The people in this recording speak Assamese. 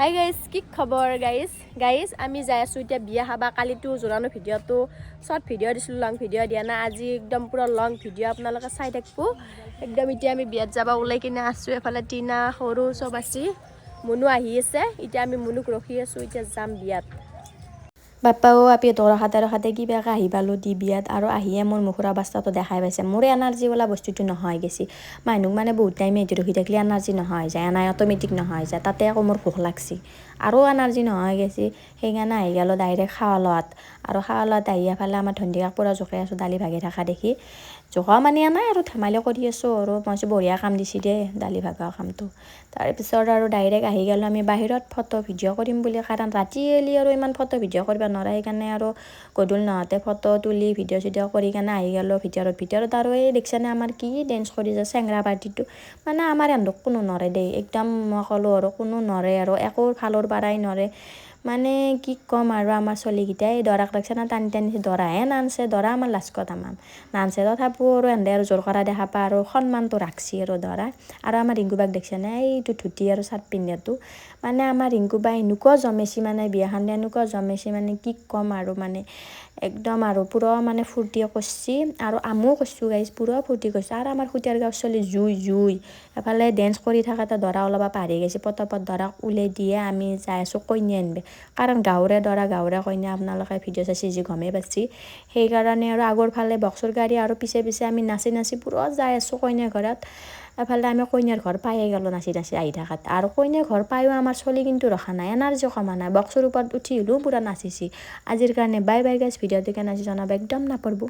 হাই গাইজ, কি খবৰ গাইজ আমি যাই আছোঁ এতিয়া বিয়া খাবা। কালিতো জোৰানো ভিডিঅ'টো শ্বৰ্ট ভিডিঅ' দিছিলোঁ, লং ভিডিঅ' দিয়া নাই। আজি একদম পুৰা লং ভিডিঅ' আপোনালোকে চাই থাকিব। একদম এতিয়া আমি বিয়াত যাব ওলাই কিনে আছোঁ। এফালে টিনা সৰু চব আছে, মুনু আহি আছে। এতিয়া আমি মুনুক ৰখি আছোঁ, এতিয়া যাম বিয়াত। বাপ্পাও আপি ৰখাতে কিবাকৈ আহি পালোঁ দি বিয়াত। আৰু আহিয়ে মোৰ মুখৰ অৱস্থাটো দেখাই পাইছে। মোৰ এনাৰ্জি বোলা বস্তুটো নহয় গেছি। মানুহক মানে বহুত টাইম এটি ৰখি থাকিলে এনাৰ্জি নহয় যায়, এনাই অট'মেটিক নহয় যায়। তাতে আকৌ মোৰ ভোক লাগছি আৰু এনাৰ্জি নহয় গেছি। সেইকাৰণে আহি গ'লোঁ ডাইৰেক্ট খাৱা লোৱাত। আৰু খাৱা লোৱাত আহি এফালে আমাৰ ধন্দিকাক পুৰা জোকাই আছোঁ দালি ভাগি থকা দেখি। জোকা মানে নাই আৰু ধেমালি কৰি আছোঁ আৰু মই বঢ়িয়া কাম দিছি দেই দালি ভাগা কামটো। তাৰপিছত আৰু ডাইৰেক্ট আহি গ'লোঁ আমি বাহিৰত ফটো ভিডিঅ' কৰিম বুলি। কাৰণ ৰাতি এলি আৰু ইমান ফটো ভিডিঅ' কৰিব নোৱাৰে, সেইকাৰণে আৰু গধূলি নহওঁতে ফটো তুলি ভিডিঅ' চিডিঅ' কৰি কেনে আহি গ'লোঁ ভিতৰত আৰু এই দেখিছেনে আমাৰ কি ডেন্স কৰি যে চেংৰা পাৰ্টিটো। মানে আমাৰ এন্দক কোনো নৰে দেই, একদম মই ক'লোঁ আৰু কোনো নৰে আৰু একো ফালৰ পৰাই নৰে। মানে কি ক'ম আৰু আমাৰ চলিকেইটাই দৰাক ৰাখছে না টানি টানি দৰাহে নানছে। দৰা আমাৰ লাজকত আমাৰ নানছে, তথাপিও আৰু এন্দে আৰু জোৰ কৰা দেখা পা আৰু সন্মানটো ৰাখছি আৰু দৰা। আৰু আমাৰ ৰিংকুবাক দেখিছেনে এইটো ধুতি আৰু চাৰ্ট পিন্ধাটো। মানে আমাৰ ৰিংকুবাই এনেকুৱা জমেছি, মানে বিয়াখন এনেকুৱা জমেছি মানে কি ক'ম আৰু মানে একদম আৰু পুৰা মানে ফূৰ্তি কৰিছে। আৰু আমিও কৰিছোঁ গাইজ, পুৰা ফূৰ্তি কৰিছোঁ। আৰু আমাৰ খুটিয়াৰ গাঁৱৰ চলি জুই এফালে ডেন্স কৰি থাকাতে দৰা ওলাব পাহৰি গৈছে। পটপট দৰাক উলাই দিয়ে আমি যাই আছোঁ কইনা আনিব। কাৰণ গাঁৱৰে দৰা গাঁৱৰে কইনা, আপোনালোকে ভিডিঅ' চাইছে যি গমেই পাইছে। সেইকাৰণে আৰু আগৰ ফালে বক্সৰ গাড়ী আৰু পিছে আমি নাচি পুৰা যাই আছোঁ কইনাৰ ঘৰত। এফালে আমি কইনাৰ ঘৰ পায়ে গ'লোঁ নাচি আহি থাকাত। আৰু কইনাৰ ঘৰ পায়ো আমাৰ চলি কিন্তু ৰখা নাই, এনাৰ্জি কমা নাই। বক্সৰ ওপৰত উঠি হ'লেও পুৰা নাচিছি। আজিৰ কাৰণে বাই গাইজ, ভিডিঅ'টো কেনে জনাব একদম নাপাহৰিব।